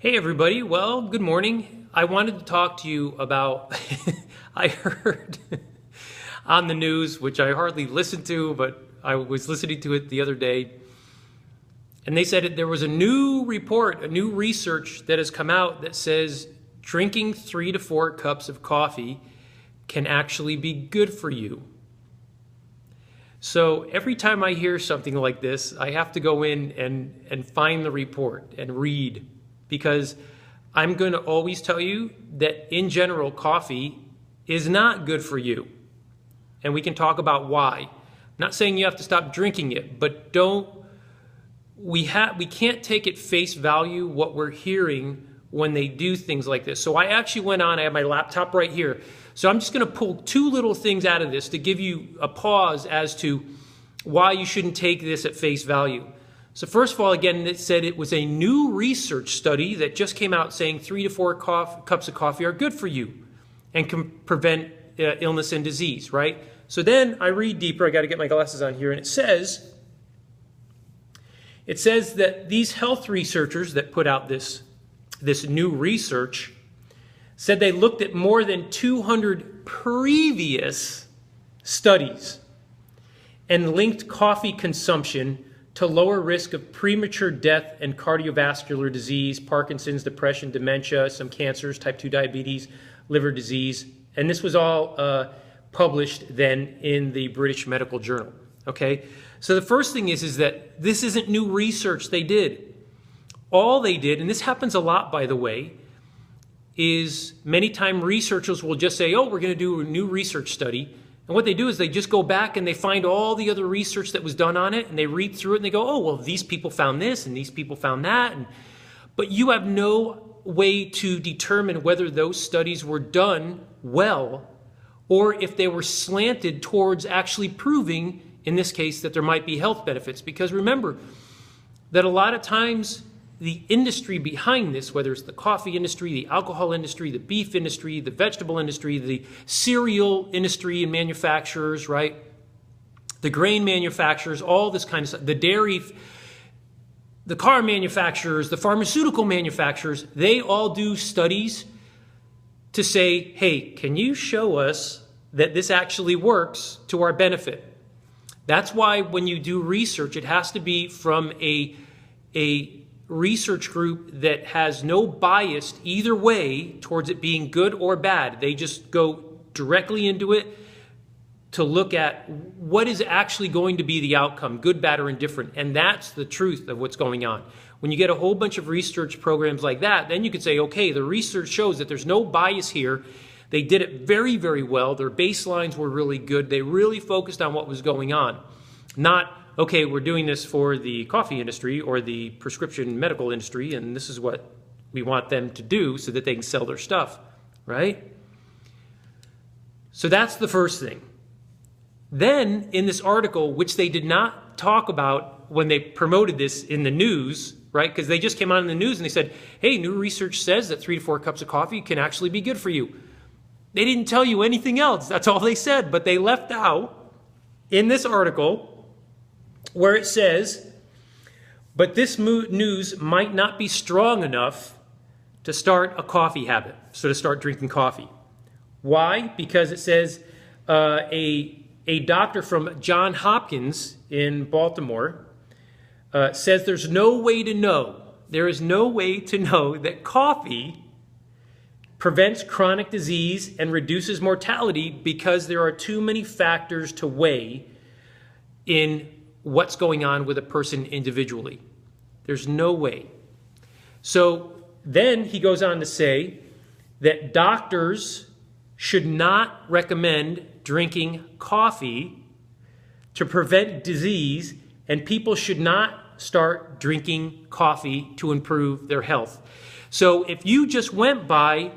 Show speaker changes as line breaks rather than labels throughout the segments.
Hey everybody, well, good morning. I wanted to talk to you about, I heard on the news, which I hardly listened to, but I was listening to it the other day, and they said there was a new report, a new research that has come out that says drinking 3 to 4 cups of coffee can actually be good for you. So every time I hear something like this, I have to go in and find the report and read. Because I'm going to always tell you that in general, coffee is not good for you. And we can talk about why. I'm not saying you have to stop drinking it, but we can't take at face value what we're hearing when they do things like this. So I actually went on, I have my laptop right here. So I'm just going to pull 2 little things out of this to give you a pause as to why you shouldn't take this at face value. So first of all, again, it said it was a new research study that just came out saying 3 to 4 cups of coffee are good for you and can prevent illness and disease, right? So then I read deeper. I got to get my glasses on here. And it says that these health researchers that put out this new research said they looked at more than 200 previous studies and linked coffee consumption to lower risk of premature death and cardiovascular disease, Parkinson's, depression, dementia, some cancers, type 2 diabetes, liver disease. And this was all published then in the British Medical Journal. Okay, so the first thing is that this isn't new research they did. All they did, and this happens a lot, by the way, is many times researchers will just say, oh, we're going to do a new research study. And what they do is they just go back and they find all the other research that was done on it, and they read through it and they go, oh, well, these people found this and these people found that. But you have no way to determine whether those studies were done well or if they were slanted towards actually proving, in this case, that there might be health benefits. Because remember that a lot of times the industry behind this, whether it's the coffee industry, the alcohol industry, the beef industry, the vegetable industry, the cereal industry and manufacturers, right? The grain manufacturers, all this kind of stuff, the dairy, the car manufacturers, the pharmaceutical manufacturers, they all do studies to say, hey, can you show us that this actually works to our benefit? That's why when you do research, it has to be from a research group that has no bias either way towards it being good or bad. They just go directly into it to look at what is actually going to be the outcome, good, bad, or indifferent. And that's the truth of what's going on. When you get a whole bunch of research programs like that, then you could say, okay, the research shows that there's no bias here. They did it very, very well. Their baselines were really good. They really focused on what was going on. Not, okay, we're doing this for the coffee industry or the prescription medical industry, and this is what we want them to do so that they can sell their stuff, right? So that's the first thing. Then in this article, which they did not talk about when they promoted this in the news, right? Because they just came out in the news and they said, hey, new research says that 3 to 4 cups of coffee can actually be good for you. They didn't tell you anything else. That's all they said. But they left out in this article where it says, but this news might not be strong enough to start a coffee habit, so to start drinking coffee. Why? Because it says a doctor from Johns Hopkins in Baltimore says there's no way to know, there is no way to know that coffee prevents chronic disease and reduces mortality because there are too many factors to weigh in what's going on with a person individually. There's no way. So then he goes on to say that doctors should not recommend drinking coffee to prevent disease, and people should not start drinking coffee to improve their health. So if you just went by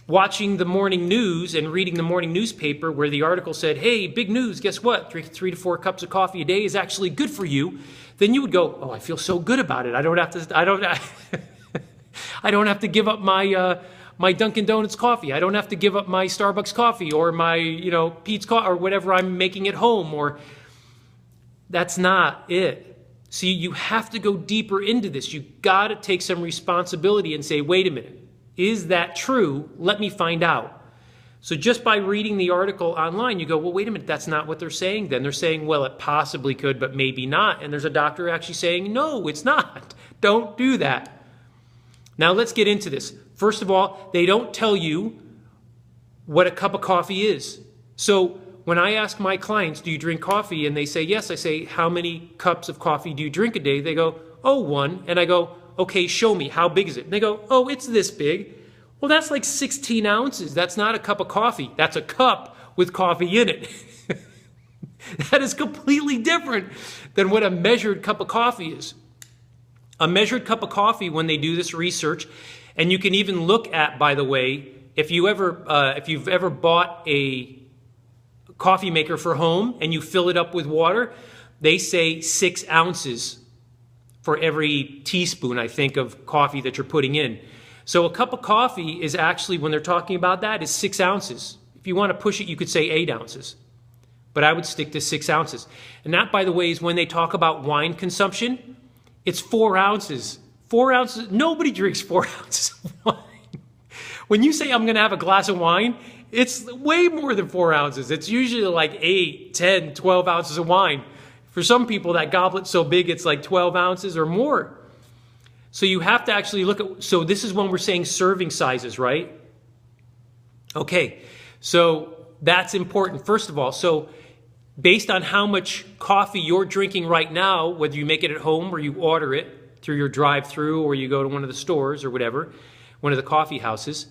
watching the morning news and reading the morning newspaper where the article said, hey, big news, guess what? 3 to 4 cups of coffee a day is actually good for you. Then you would go, oh, I feel so good about it. I don't have to give up my Dunkin' Donuts coffee. I don't have to give up my Starbucks coffee or my, Pete's coffee or whatever I'm making at home. Or that's not it. See, you have to go deeper into this. You got to take some responsibility and say, wait a minute, is that true? Let me find out. So just by reading the article online, you go, well, wait a minute, that's not what they're saying then. They're saying, well, it possibly could, but maybe not. And there's a doctor actually saying, no, it's not. Don't do that. Now let's get into this. First of all, they don't tell you what a cup of coffee is. So when I ask my clients, do you drink coffee? And they say, yes. I say, how many cups of coffee do you drink a day? They go, oh, one. And I go, okay, show me. How big is it? And they go, oh, it's this big. Well, that's like 16 ounces. That's not a cup of coffee. That's a cup with coffee in it. That is completely different than what a measured cup of coffee is. A measured cup of coffee, when they do this research, and you can even look at, by the way, if you've ever bought a coffee maker for home and you fill it up with water, they say 6 ounces for every teaspoon, I think, of coffee that you're putting in. So a cup of coffee is actually, when they're talking about that, is 6 ounces. If you want to push it, you could say 8 ounces. But I would stick to 6 ounces. And that, by the way, is when they talk about wine consumption, it's 4 ounces. 4 ounces, nobody drinks 4 ounces of wine. When you say I'm going to have a glass of wine, it's way more than 4 ounces. It's usually like 8, 10, 12 ounces of wine. For some people, that goblet's so big, it's like 12 ounces or more. So you have to actually look at, so this is when we're saying serving sizes, right? Okay, so that's important, first of all. So based on how much coffee you're drinking right now, whether you make it at home or you order it through your drive-through or you go to one of the stores or whatever, one of the coffee houses,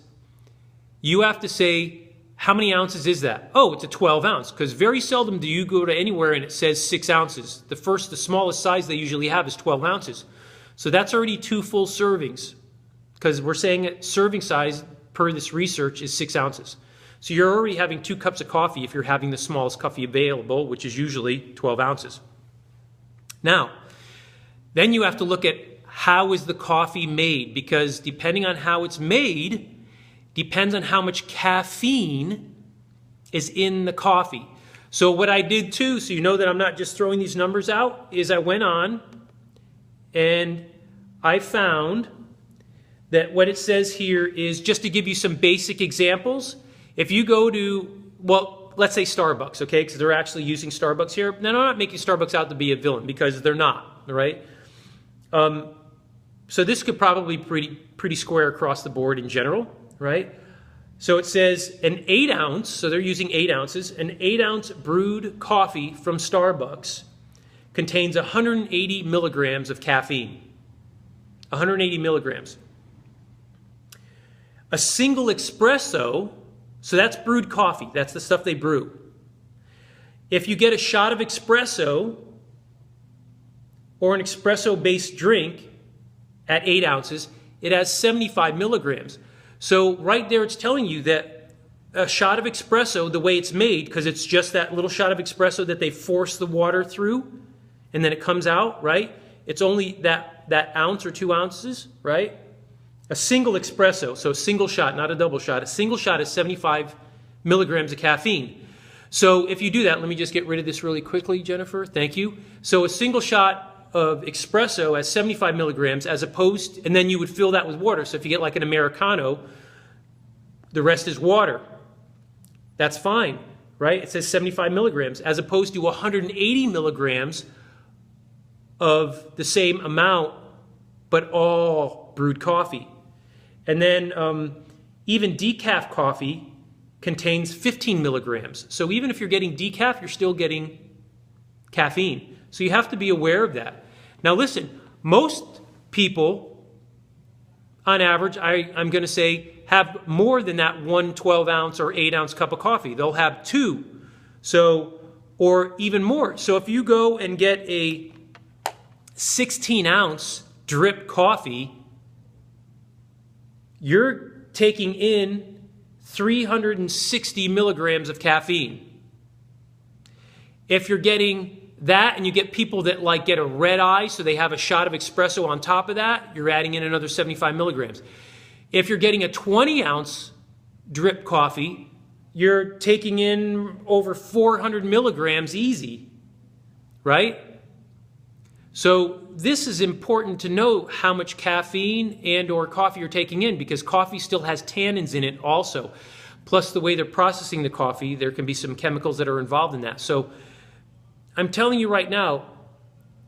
you have to say, how many ounces is that? Oh, it's a 12 ounce, because very seldom do you go to anywhere and it says 6 ounces. The smallest size they usually have is 12 ounces. So that's already 2 full servings, because we're saying that serving size per this research is 6 ounces. So you're already having 2 cups of coffee if you're having the smallest coffee available, which is usually 12 ounces. Now, then you have to look at how is the coffee made, because depending on how it's made, depends on how much caffeine is in the coffee. So what I did too, so you know that I'm not just throwing these numbers out, is I went on and I found that what it says here is, just to give you some basic examples, if you go to, well, let's say Starbucks, okay, because they're actually using Starbucks here. Now, I'm not making Starbucks out to be a villain, because they're not, all right? So this could probably be pretty square across the board in general, right? So it says an 8 ounce, so they're using 8 ounces, an 8 ounce brewed coffee from Starbucks contains 180 milligrams of caffeine. 180 milligrams. A single espresso, so that's brewed coffee. That's the stuff they brew. If you get a shot of espresso or an espresso-based drink at 8 ounces, it has 75 milligrams. So right there it's telling you that a shot of espresso, the way it's made, because it's just that little shot of espresso that they force the water through, and then it comes out, right? It's only that ounce or 2 ounces, right? A single espresso, so a single shot, not a double shot. A single shot is 75 milligrams of caffeine. So if you do that, let me just get rid of this really quickly, Jennifer. Thank you. So a single shot of espresso has 75 milligrams as opposed, and then you would fill that with water. So if you get like an Americano, the rest is water. That's fine, right? It says 75 milligrams as opposed to 180 milligrams of the same amount, but all brewed coffee. And then even decaf coffee contains 15 milligrams. So even if you're getting decaf, you're still getting caffeine. So you have to be aware of that. Now listen, most people, on average, I'm going to say, have more than that 1 12-ounce or 8-ounce cup of coffee. They'll have 2, so, or even more. So if you go and get a 16-ounce drip coffee, you're taking in 360 milligrams of caffeine. If you're getting that and you get people that like get a red eye, so they have a shot of espresso on top of that, you're adding in another 75 milligrams. If you're getting a 20-ounce drip coffee, you're taking in over 400 milligrams easy, right? So this is important to know how much caffeine and or coffee you're taking in, because coffee still has tannins in it also. Plus the way they're processing the coffee, there can be some chemicals that are involved in that. So I'm telling you right now,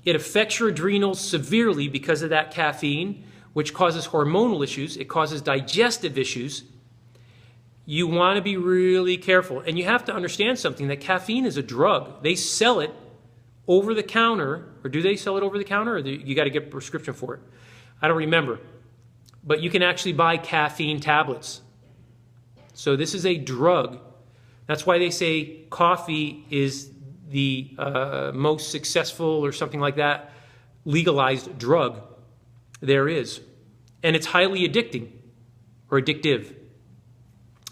it affects your adrenals severely because of that caffeine, which causes hormonal issues. It causes digestive issues. You want to be really careful. And you have to understand something, that caffeine is a drug. They sell it over the counter, or do they sell it over the counter, or you got to get a prescription for it? I don't remember. But you can actually buy caffeine tablets. So this is a drug. That's why they say coffee is the most successful, or something like that, legalized drug there is. And it's highly addicting, or addictive.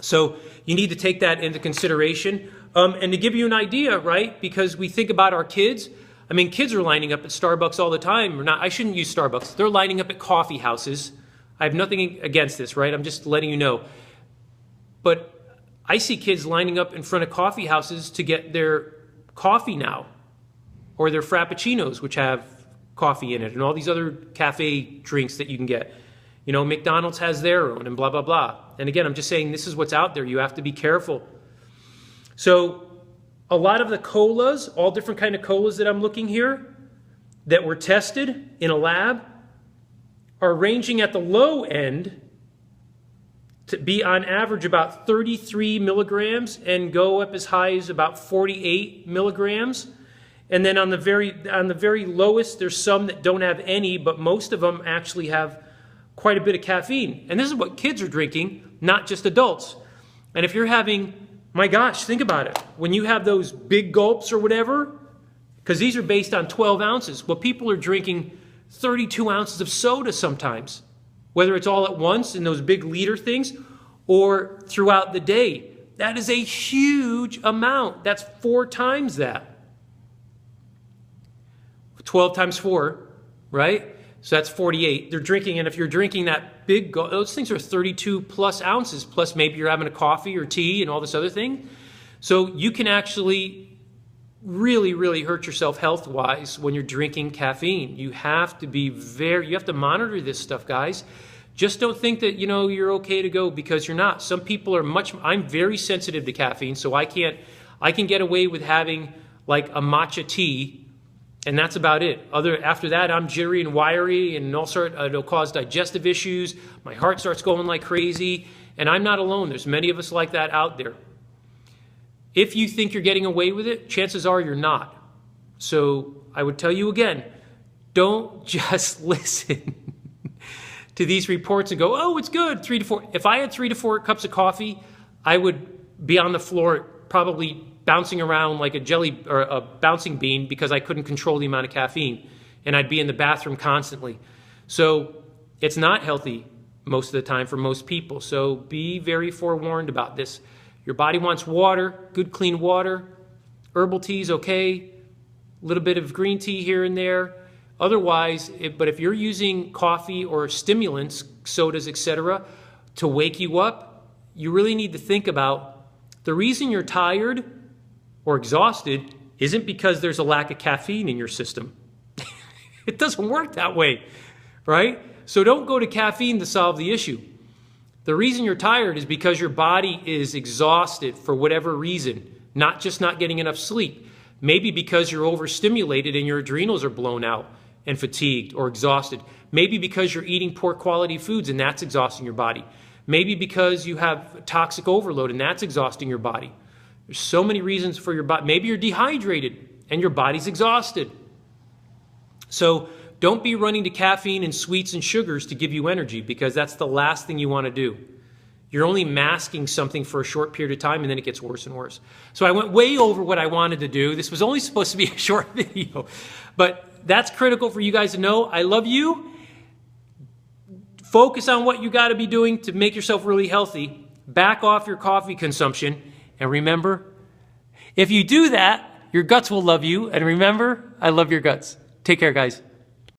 So you need to take that into consideration. And to give you an idea, right, because we think about our kids. I mean, kids are lining up at Starbucks all the time. I shouldn't use Starbucks. They're lining up at coffee houses. I have nothing against this, right? I'm just letting you know. But I see kids lining up in front of coffee houses to get their coffee now, or their frappuccinos, which have coffee in it, and all these other cafe drinks that you can get. You know, McDonald's has their own, and blah, blah, blah. And again, I'm just saying this is what's out there. You have to be careful. So a lot of the colas, all different kind of colas that I'm looking here, that were tested in a lab, are ranging at the low end to be on average about 33 milligrams and go up as high as about 48 milligrams. And then on the very lowest, there's some that don't have any, but most of them actually have quite a bit of caffeine. And this is what kids are drinking, not just adults. And if you're having, my gosh, think about it. When you have those big gulps or whatever, because these are based on 12 ounces. Well, people are drinking 32 ounces of soda sometimes, whether it's all at once in those big liter things or throughout the day. That is a huge amount. That's 4 times that. 12 times 4, right? So that's 48. They're drinking, and if you're drinking that big, those things are 32 plus ounces, plus maybe you're having a coffee or tea and all this other thing. So you can actually really, really hurt yourself health-wise when you're drinking caffeine. You have to be you have to monitor this stuff, guys. Just don't think that, you're okay to go, because you're not. Some people are I'm very sensitive to caffeine, so I can get away with having like a matcha tea, and that's about it. After that, I'm jittery and wiry, and it'll cause digestive issues. My heart starts going like crazy, and I'm not alone. There's many of us like that out there. If you think you're getting away with it, chances are you're not. So I would tell you again, don't just listen to these reports and go, oh, it's good, 3 to 4. If I had 3 to 4 cups of coffee, I would be on the floor probably bouncing around like a jelly or a bouncing bean, because I couldn't control the amount of caffeine, and I'd be in the bathroom constantly. So it's not healthy most of the time for most people. So be very forewarned about this. Your body wants water, good clean water. Herbal tea's okay, a little bit of green tea here and there. Otherwise, but if you're using coffee or stimulants, sodas, etc., to wake you up, you really need to think about the reason you're tired or exhausted isn't because there's a lack of caffeine in your system. It doesn't work that way, right? So don't go to caffeine to solve the issue. The reason you're tired is because your body is exhausted for whatever reason, not just not getting enough sleep. Maybe because you're overstimulated and your adrenals are blown out and fatigued or exhausted. Maybe because you're eating poor quality foods and that's exhausting your body. Maybe because you have toxic overload and that's exhausting your body. There's so many reasons for your body. Maybe you're dehydrated and your body's exhausted. So don't be running to caffeine and sweets and sugars to give you energy, because that's the last thing you want to do. You're only masking something for a short period of time, and then it gets worse and worse. So I went way over what I wanted to do. This was only supposed to be a short video, but that's critical for you guys to know. I love you. Focus on what you got to be doing to make yourself really healthy. Back off your coffee consumption. And remember, if you do that, your guts will love you. And remember, I love your guts. Take care, guys.